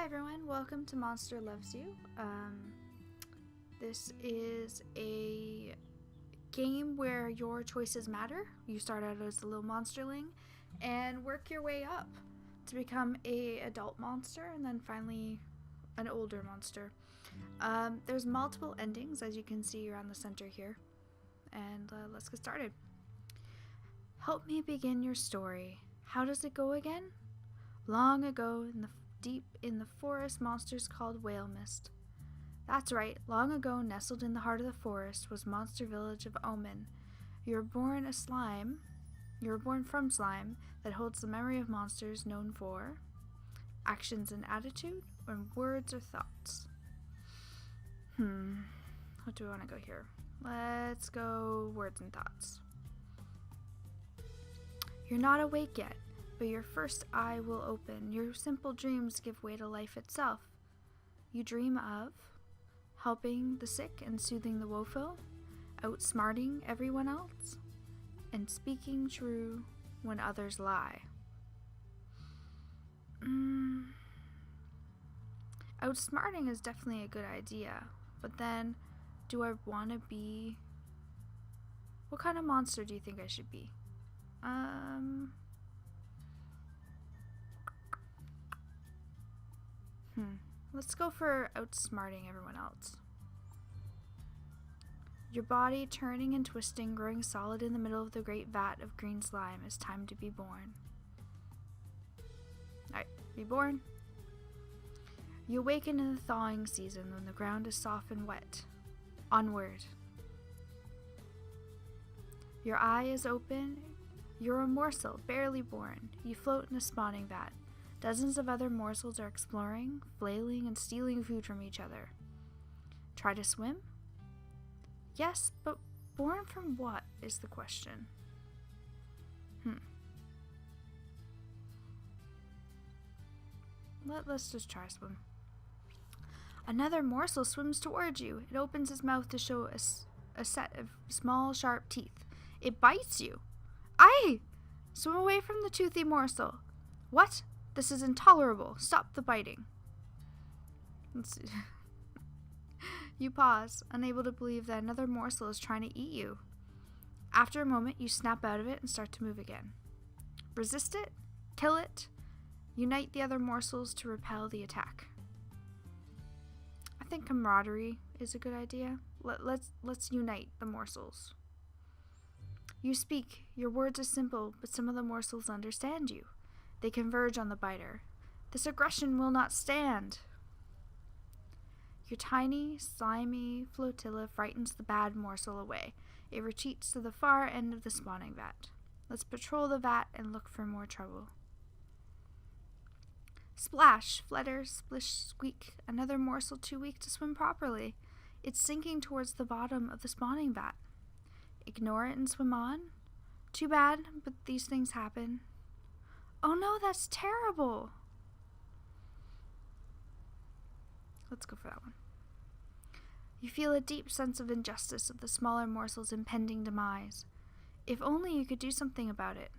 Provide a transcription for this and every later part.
everyone, welcome to Monster Loves You. This is a game where your choices matter. You start out as a little monsterling and work your way up to become a adult monster and then finally an older monster. There's multiple endings, as you can see around the center here. And let's get started. Help me begin your story. How does it go again? Long ago, deep in the forest, monsters called Whale Mist. That's right, long ago, nestled in the heart of the forest, was Monster Village of Omen. You were born from slime that holds the memory of monsters known for actions and attitude, or words or thoughts. What do I want to go here? Let's go words and thoughts. You're not awake yet, but your first eye will open. Your simple dreams give way to life itself. You dream of helping the sick and soothing the woeful, outsmarting everyone else, and speaking true when others lie. Outsmarting is definitely a good idea, but then do I want to be... What kind of monster do you think I should be? Let's go for outsmarting everyone else. Your body turning and twisting, growing solid in the middle of the great vat of green slime. It's time to be born. Alright, be born. You awaken in the thawing season when the ground is soft and wet. Onward. Your eye is open. You're a morsel, barely born. You float in a spawning vat. Dozens of other morsels are exploring, flailing, and stealing food from each other. Try to swim? Yes, but born from what is the question? Let's just try swim. Another morsel swims towards you. It opens its mouth to show a set of small, sharp teeth. It bites you. Aye! Swim away from the toothy morsel. What? This is intolerable. Stop the biting. Let's see. You pause, unable to believe that another morsel is trying to eat you. After a moment, you snap out of it and start to move again. Resist it, kill it, unite the other morsels to repel the attack. I think camaraderie is a good idea. Let's unite the morsels. You speak. Your words are simple, but some of the morsels understand you. They converge on the biter. This aggression will not stand. Your tiny, slimy flotilla frightens the bad morsel away. It retreats to the far end of the spawning vat. Let's patrol the vat and look for more trouble. Splash, flutter, splish, squeak. Another morsel too weak to swim properly. It's sinking towards the bottom of the spawning vat. Ignore it and swim on? Too bad, but these things happen. Oh no, that's terrible! Let's go for that one. You feel a deep sense of injustice of the smaller morsel's impending demise. If only you could do something about it.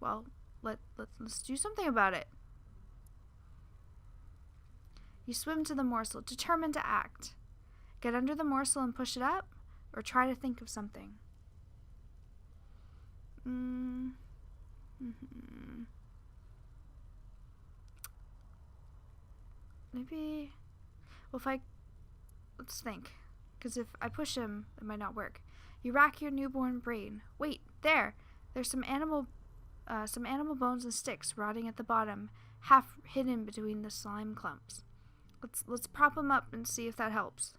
Well, let's do something about it. You swim to the morsel, determined to act. Get under the morsel and push it up, or try to think of something. Maybe, let's think, because if I push him, it might not work. You rack your newborn brain. Wait, there's some animal bones and sticks rotting at the bottom, half hidden between the slime clumps. Let's prop them up and see if that helps.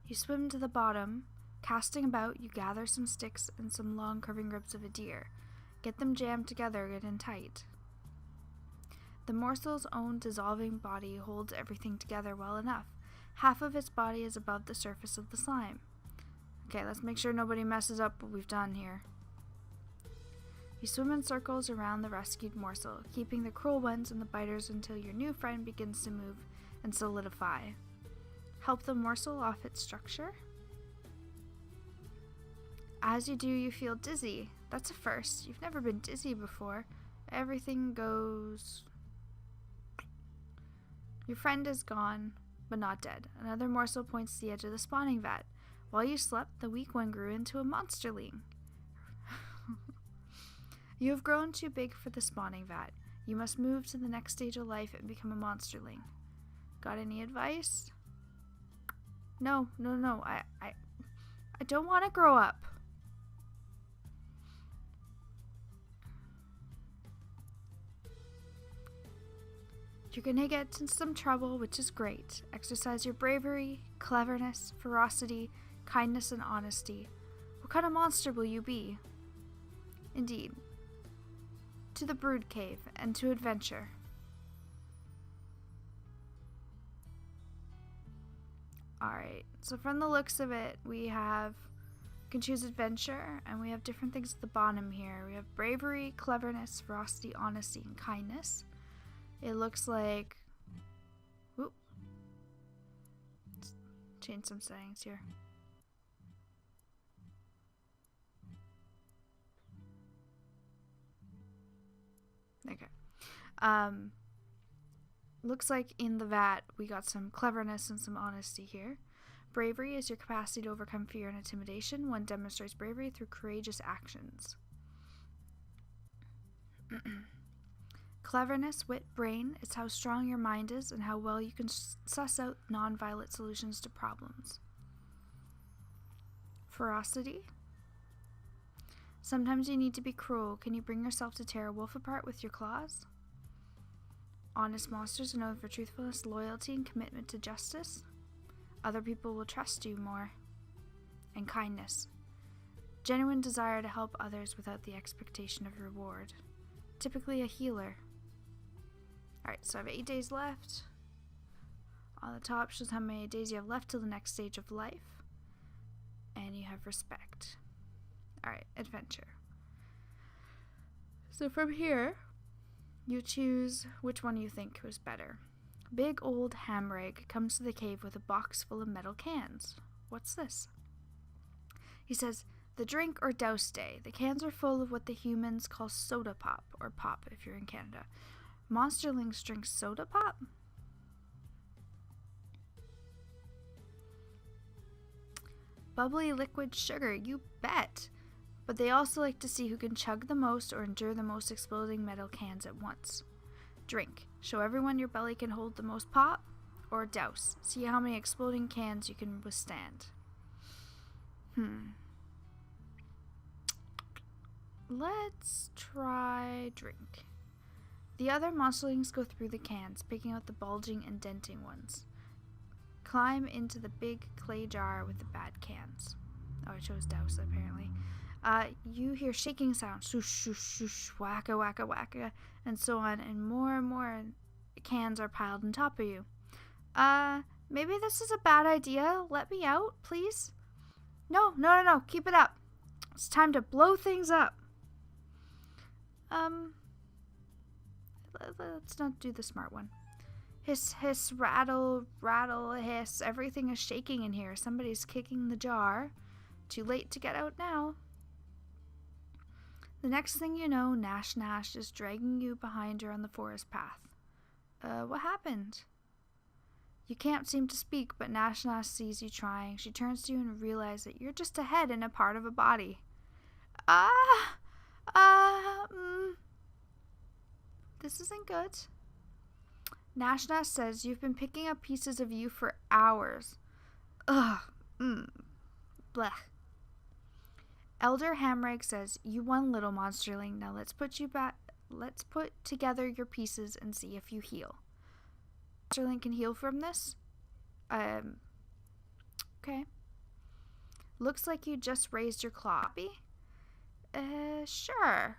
You swim to the bottom. Casting about, you gather some sticks and some long curving ribs of a deer. Get them jammed together good and tight. The morsel's own dissolving body holds everything together well enough. Half of its body is above the surface of the slime. Okay, let's make sure nobody messes up what we've done here. You swim in circles around the rescued morsel, keeping the cruel ones and the biters until your new friend begins to move and solidify. Help the morsel off its structure. As you do, you feel dizzy. That's a first. You've never been dizzy before. Everything goes... Your friend is gone, but not dead. Another morsel points to the edge of the spawning vat. While you slept, the weak one grew into a monsterling. You have grown too big for the spawning vat. You must move to the next stage of life and become a monsterling. Got any advice? No. I don't want to grow up. You're gonna get in some trouble, which is great. Exercise your bravery, cleverness, ferocity, kindness, and honesty. What kind of monster will you be? Indeed. To the brood cave and to adventure. Alright, so from the looks of it, we can choose adventure, and we have different things at the bottom here. We have bravery, cleverness, ferocity, honesty, and kindness. It looks like... Whoop. Let's change some settings here. Okay. Looks like in the vat we got some cleverness and some honesty here. Bravery is your capacity to overcome fear and intimidation. One demonstrates bravery through courageous actions. Cleverness, wit, brain is how strong your mind is and how well you can suss out non-violent solutions to problems. Ferocity. Sometimes you need to be cruel. Can you bring yourself to tear a wolf apart with your claws? Honest monsters are known for truthfulness, loyalty, and commitment to justice. Other people will trust you more. And kindness. Genuine desire to help others without the expectation of reward. Typically a healer. Alright, so I have 8 days left. On the top shows how many days you have left till the next stage of life. And you have respect. Alright, adventure. So from here, you choose which one you think was better. Big old Hamrig comes to the cave with a box full of metal cans. What's this? He says, the drink or douse day. The cans are full of what the humans call soda pop, or pop if you're in Canada. Monsterlings drink soda pop? Bubbly liquid sugar, you bet. But they also like to see who can chug the most or endure the most exploding metal cans at once. Drink. Show everyone your belly can hold the most pop, or douse. See how many exploding cans you can withstand. Let's try drink. The other monsterlings go through the cans, picking out the bulging and denting ones. Climb into the big clay jar with the bad cans. Oh, I chose douse, apparently. You hear shaking sounds, swoosh, swoosh, swoosh, wacka, wacka, wacka, and so on, and more cans are piled on top of you. Maybe this is a bad idea. Let me out, please? No, keep it up. It's time to blow things up. Let's not do the smart one. Hiss, hiss, rattle, rattle, hiss. Everything is shaking in here. Somebody's kicking the jar. Too late to get out now. The next thing you know, Nash Nash is dragging you behind her on the forest path. What happened? You can't seem to speak, but Nash Nash sees you trying. She turns to you and realizes that you're just a head and a part of a body. This isn't good. Nash Nash says you've been picking up pieces of you for hours. Blech. Elder Hamrag says, you won, little monsterling. Now let's put together your pieces and see if you heal. Monsterling can heal from this? Okay. Looks like you just raised your claw. Sure.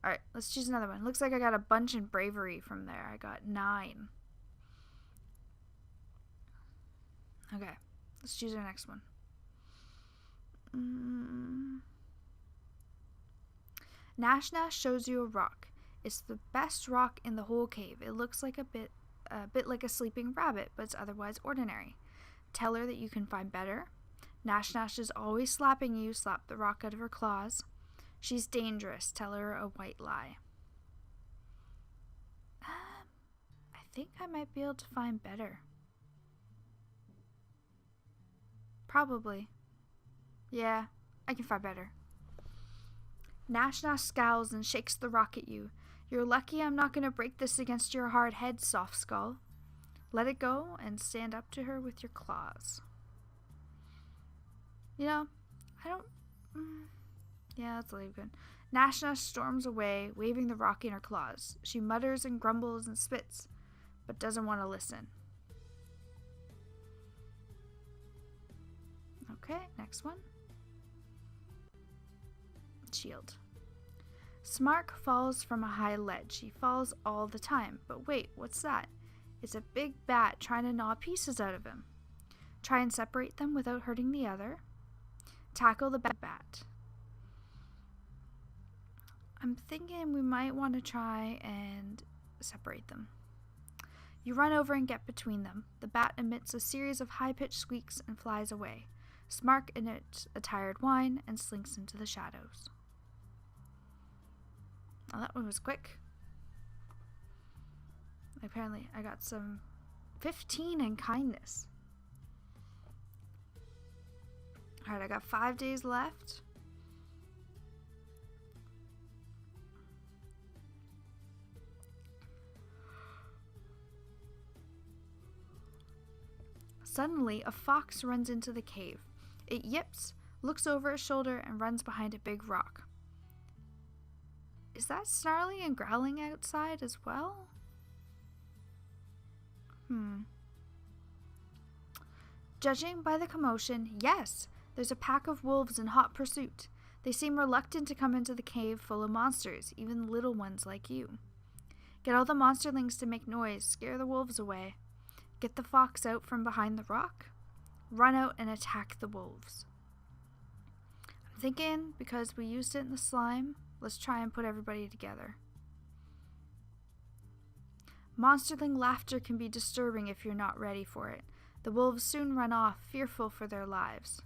Alright, let's choose another one. Looks like I got a bunch in bravery from there. I got 9. Okay, let's choose our next one. Nash Nash shows you a rock. It's the best rock in the whole cave. It looks like a bit like a sleeping rabbit, but it's otherwise ordinary. Tell her that you can find better. Nash Nash is always slapping you. Slap the rock out of her claws. She's dangerous. Tell her a white lie. I think I might be able to find better. Probably. Yeah, I can find better. Nash Nash scowls and shakes the rock at you. You're lucky I'm not going to break this against your hard head, soft skull. Let it go and stand up to her with your claws. You know, I don't... yeah, that's leave good. Nash Nash storms away, waving the rock in her claws. She mutters and grumbles and spits, but doesn't want to listen. Okay, next one. Shield. Smark falls from a high ledge. He falls all the time. But wait, what's that? It's a big bat trying to gnaw pieces out of him. Try and separate them without hurting the other. Tackle the bad bat. I'm thinking we might want to try and separate them. You run over and get between them. The bat emits a series of high-pitched squeaks and flies away. Smark emits a tired whine and slinks into the shadows. Oh, that one was quick. Apparently, I got some 15 in kindness. Alright, I got 5 days left. Suddenly, a fox runs into the cave. It yips, looks over its shoulder, and runs behind a big rock. Is that snarling and growling outside as well? Judging by the commotion, yes, there's a pack of wolves in hot pursuit. They seem reluctant to come into the cave full of monsters, even little ones like you. Get all the monsterlings to make noise, scare the wolves away. Get the fox out from behind the rock. Run out and attack the wolves. I'm thinking, because we used it in the slime, let's try and put everybody together. Monsterling laughter can be disturbing if you're not ready for it. The wolves soon run off, fearful for their lives.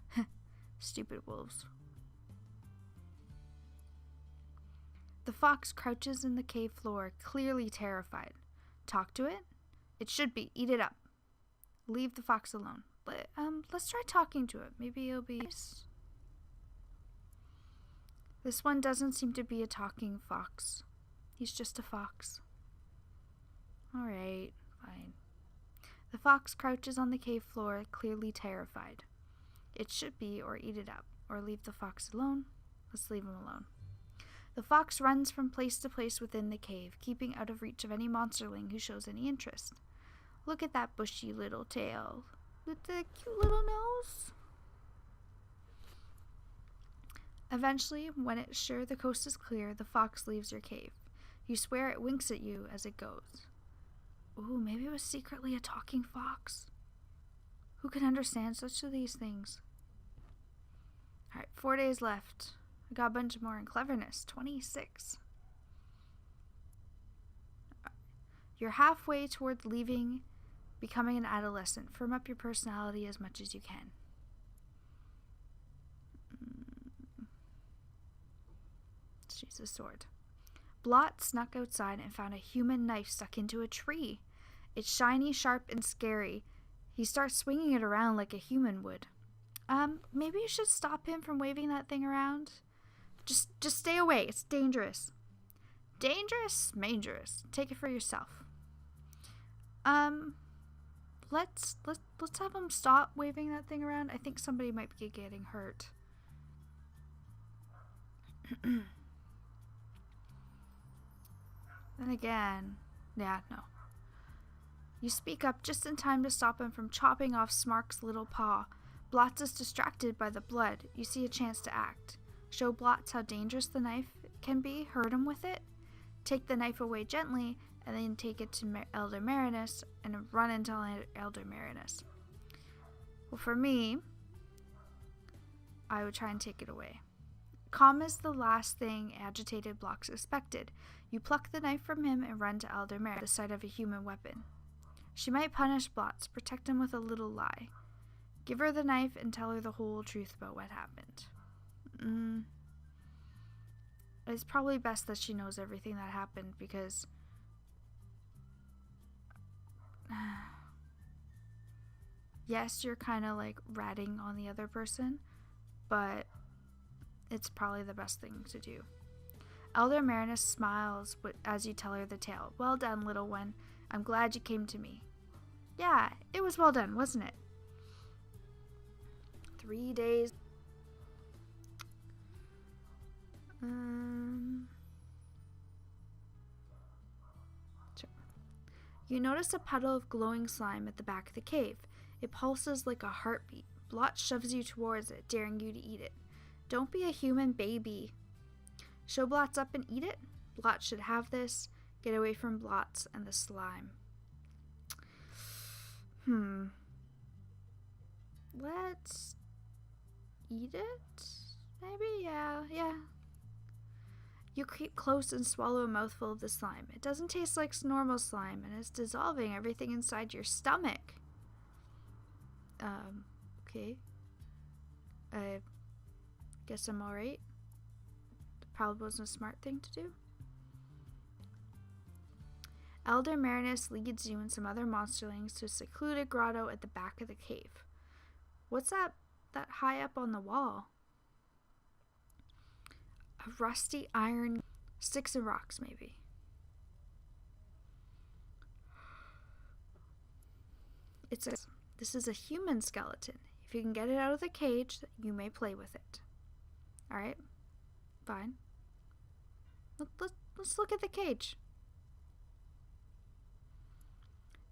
Stupid wolves. The fox crouches in the cave floor, clearly terrified. Talk to it? It should be. Eat it up. Leave the fox alone. Let's try talking to it. Maybe it'll be nice. This one doesn't seem to be a talking fox. He's just a fox. Alright, fine. The fox crouches on the cave floor, clearly terrified. It should be, or eat it up, or leave the fox alone. Let's leave him alone. The fox runs from place to place within the cave, keeping out of reach of any monsterling who shows any interest. Look at that bushy little tail, with the cute little nose. Eventually, when it's sure the coast is clear, the fox leaves your cave. You swear it winks at you as it goes. Ooh, maybe it was secretly a talking fox. Who can understand such of these things? Alright, 4 days left. I got a bunch more in cleverness. 26. You're halfway towards leaving, becoming an adolescent. Firm up your personality as much as you can. Let's use a sword. Blot snuck outside and found a human knife stuck into a tree. It's shiny, sharp, and scary. He starts swinging it around like a human would. Maybe you should stop him from waving that thing around. Just stay away. It's dangerous. Dangerous? Dangerous. Take it for yourself. Let's have him stop waving that thing around. I think somebody might be getting hurt. Then again, yeah, no. You speak up just in time to stop him from chopping off Smark's little paw. Blotz is distracted by the blood. You see a chance to act. Show Blotz how dangerous the knife can be. Hurt him with it. Take the knife away gently, and then take it to Elder Marinus and run and tell Elder Marinus. Well, for me, I would try and take it away. Calm is the last thing agitated Blotz expected. You pluck the knife from him and run to Elder Marinus, the sight of a human weapon. She might punish Blotz, protect him with a little lie. Give her the knife and tell her the whole truth about what happened. It's probably best that she knows everything that happened because yes, you're kind of like ratting on the other person, but it's probably the best thing to do. Elder Marinus smiles as you tell her the tale. Well done, little one. I'm glad you came to me. Yeah, it was well done, wasn't it? 3 days. Sure. You notice a puddle of glowing slime at the back of the cave. It pulses like a heartbeat. Blot shoves you towards it, daring you to eat it. Don't be a human baby. Show Blots up and eat it? Blot should have this. Get away from Blots and the slime. Let's eat it? Maybe? Yeah. You creep close and swallow a mouthful of the slime. It doesn't taste like normal slime, and it's dissolving everything inside your stomach. Okay. I guess I'm alright. Probably wasn't a smart thing to do. Elder Marinus leads you and some other monsterlings to a secluded grotto at the back of the cave. What's that high up on the wall? A rusty iron, sticks and rocks maybe. This is a human skeleton. If you can get it out of the cage, you may play with it. Alright, fine. Let's look at the cage.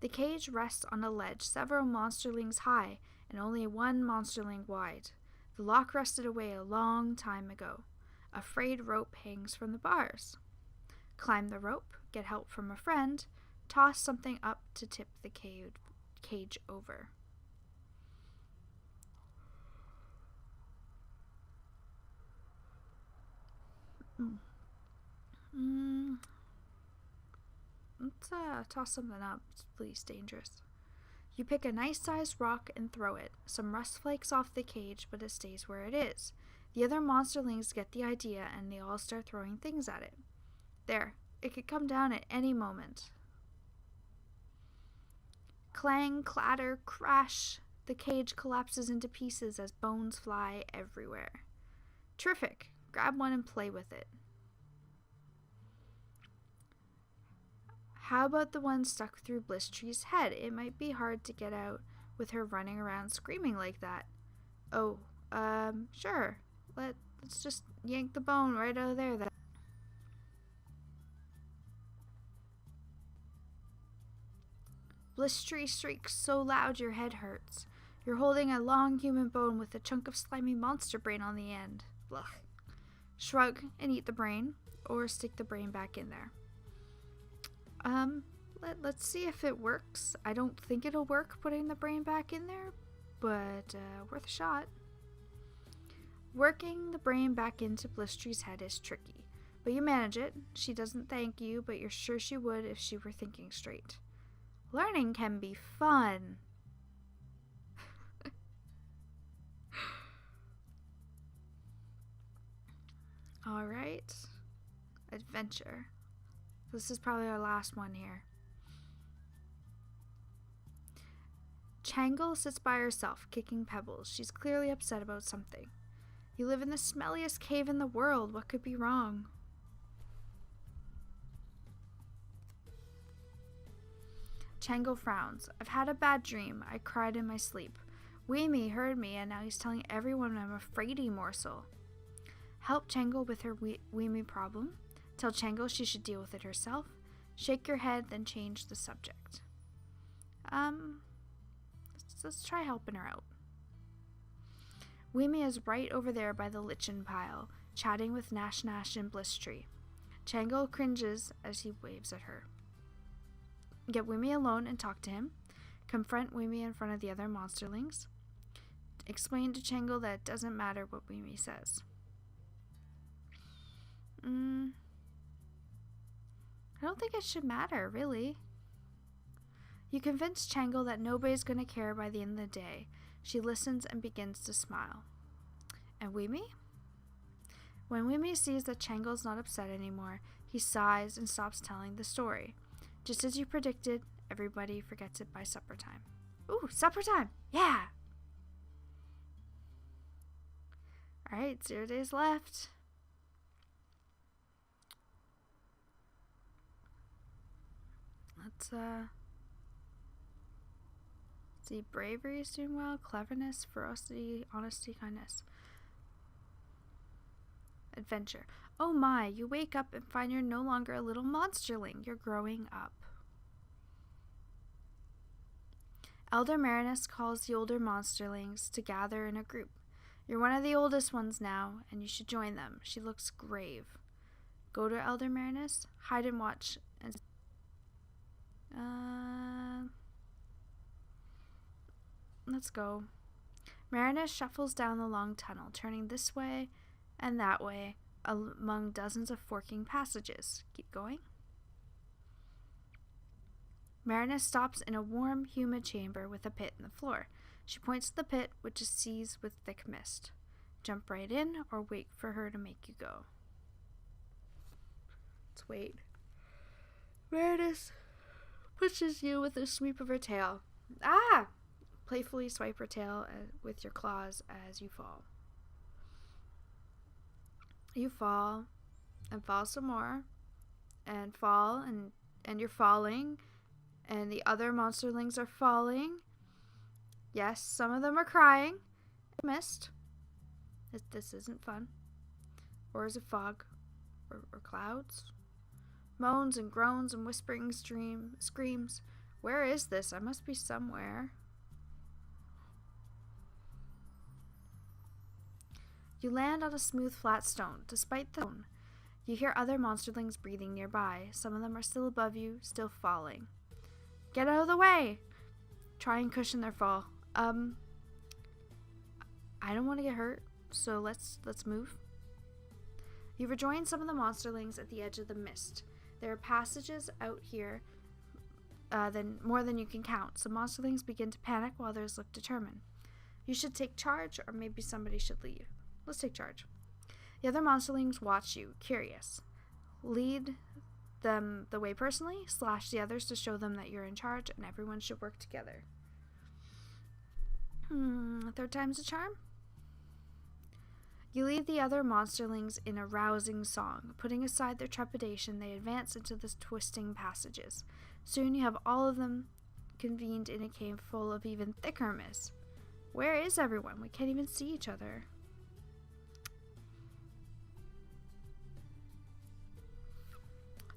The cage rests on a ledge several monsterlings high and only one monsterling wide. The lock rusted away a long time ago. A frayed rope hangs from the bars. Climb the rope, get help from a friend, toss something up to tip the cage over. Let's toss something up. It's please dangerous. You pick a nice sized rock and throw it. Some rust flakes off the cage, but it stays where it is. The other monsterlings get the idea and they all start throwing things at it. There, it could come down at any moment. Clang, clatter, crash. The cage collapses into pieces as bones fly everywhere. Terrific. Grab one and play with it. How about the one stuck through Blistree's head? It might be hard to get out with her running around screaming like that. Oh, sure. Let's just yank the bone right out of there then. Blistree shrieks so loud your head hurts. You're holding a long human bone with a chunk of slimy monster brain on the end. Blah. Shrug and eat the brain, or stick the brain back in there. Let's see if it works. I don't think it'll work putting the brain back in there, but worth a shot. Working the brain back into Blistree's head is tricky, but you manage it. She doesn't thank you, but you're sure she would if she were thinking straight. Learning can be fun. Alright. Adventure. This is probably our last one here. Changle sits by herself, kicking pebbles. She's clearly upset about something. You live in the smelliest cave in the world. What could be wrong? Changle frowns. I've had a bad dream. I cried in my sleep. Weemy heard me, and now he's telling everyone I'm a fraidy morsel. Help Changle with her Weemy problem. Tell Changle she should deal with it herself. Shake your head, then change the subject. Let's try helping her out. Weemy is right over there by the lichen pile, chatting with Nash and Blistree. Changle cringes as he waves at her. Get Weemy alone and talk to him. Confront Weemy in front of the other monsterlings. Explain to Changle that it doesn't matter what Weemy says. I don't think it should matter, really. You convince Changle that nobody's going to care by the end of the day. She listens and begins to smile. And Wimi? When Wimi sees that Changle's not upset anymore, he sighs and stops telling the story. Just as you predicted, everybody forgets it by supper time. Ooh, supper time! Yeah! Alright, 0 days left. Let's, see, bravery is doing well, cleverness, ferocity, honesty, kindness. Adventure. Oh my, you wake up and find you're no longer a little monsterling. You're growing up. Elder Marinus calls the older monsterlings to gather in a group. You're one of the oldest ones now, and you should join them. She looks grave. Go to Elder Marinus, hide and watch, and let's go. Marinus shuffles down the long tunnel, turning this way and that way among dozens of forking passages. Keep going. Marinus stops in a warm, humid chamber with a pit in the floor. She points to the pit, which is seized with thick mist. Jump right in or wait for her to make you go. Let's wait. Marinus pushes you with a sweep of her tail. Ah! Playfully swipe her tail with your claws as you fall. You fall and fall some more and fall and you're falling and the other monsterlings are falling. Yes, some of them are crying. Mist. This isn't fun. Or is it fog? Or clouds? Moans and groans and whispering screams. Where is this? I must be somewhere. You land on a smooth, flat stone. Despite the stone, you hear other monsterlings breathing nearby. Some of them are still above you, still falling. Get out of the way! Try and cushion their fall. I don't want to get hurt, so let's move. You rejoin some of the monsterlings at the edge of the mist. There are passages out here more than you can count. Some monsterlings begin to panic while others look determined. You should take charge, or maybe somebody should lead. Let's take charge. The other monsterlings watch you, curious. Lead them the way personally, slash the others to show them that you're in charge and everyone should work together. Third time's a charm? You lead the other monsterlings in a rousing song. Putting aside their trepidation, they advance into the twisting passages. Soon you have all of them convened in a cave full of even thicker mist. Where is everyone? We can't even see each other.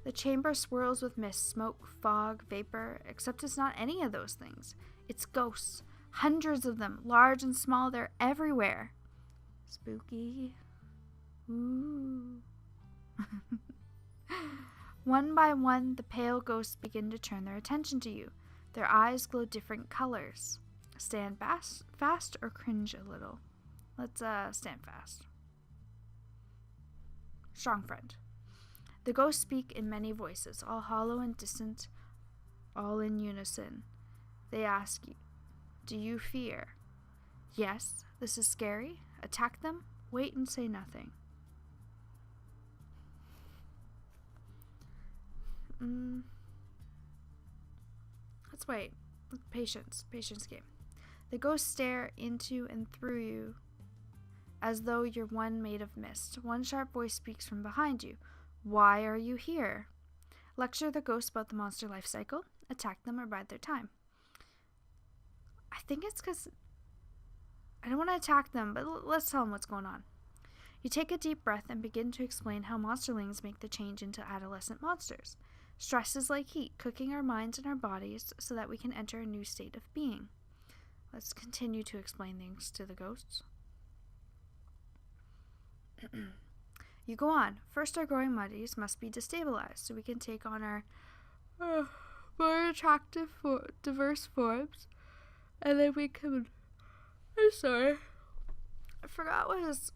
The chamber swirls with mist, smoke, fog, vapor, except it's not any of those things. It's ghosts. Hundreds of them, large and small, they're everywhere. Spooky. Ooh. One by one, the pale ghosts begin to turn their attention to you. Their eyes glow different colors. Stand fast or cringe a little. Let's stand fast. Strong friend. The ghosts speak in many voices, all hollow and distant, all in unison. They ask you, do you fear? Yes, this is scary. Attack them, wait and say nothing. Let's wait. Patience game. The ghosts stare into and through you as though you're one made of mist. One sharp voice speaks from behind you. Why are you here? Lecture the ghosts about the monster life cycle, attack them, or bide their time. I think it's because I don't want to attack them, but let's tell them what's going on. You take a deep breath and begin to explain how monsterlings make the change into adolescent monsters. Stress is like heat, cooking our minds and our bodies so that we can enter a new state of being. Let's continue to explain things to the ghosts. You go on. First, our growing bodies must be destabilized so we can take on our more attractive, diverse forms, and then we can. I'm sorry. I forgot what his.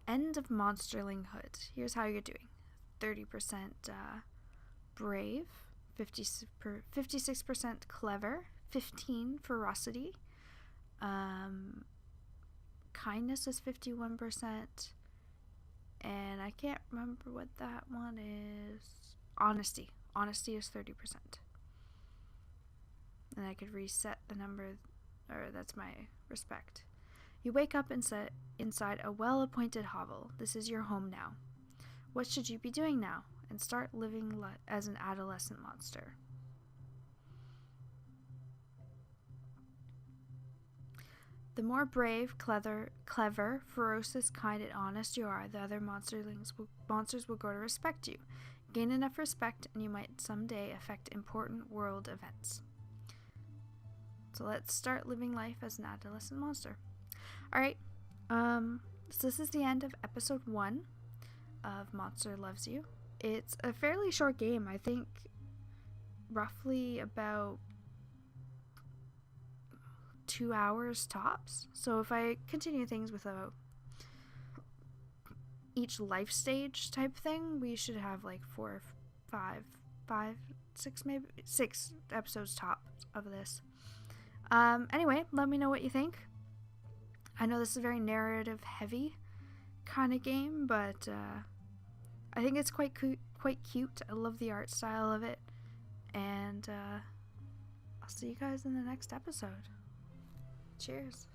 End of monsterlinghood. Here's how you're doing: 30% brave, 56% clever, 15 ferocity, kindness is 51%, and I can't remember what that one is. Honesty is 30%. And I could reset the number, or that's my respect. You wake up inside a well-appointed hovel. This is your home now. What should you be doing now? And start living as an adolescent monster. The more brave, clever, ferocious, kind, and honest you are, the other monsters will grow to respect you. Gain enough respect, and you might someday affect important world events. So let's start living life as an adolescent monster. Alright, so this is the end of episode 1 of Monster Loves You. It's a fairly short game, I think roughly about 2 hours tops. So if I continue things with each life stage type thing, we should have like 4, 5, 6, maybe 6 episodes top of this. Anyway, let me know what you think. I know this is a very narrative heavy kind of game, but I think it's quite cute. I love the art style of it, and I'll see you guys in the next episode. Cheers.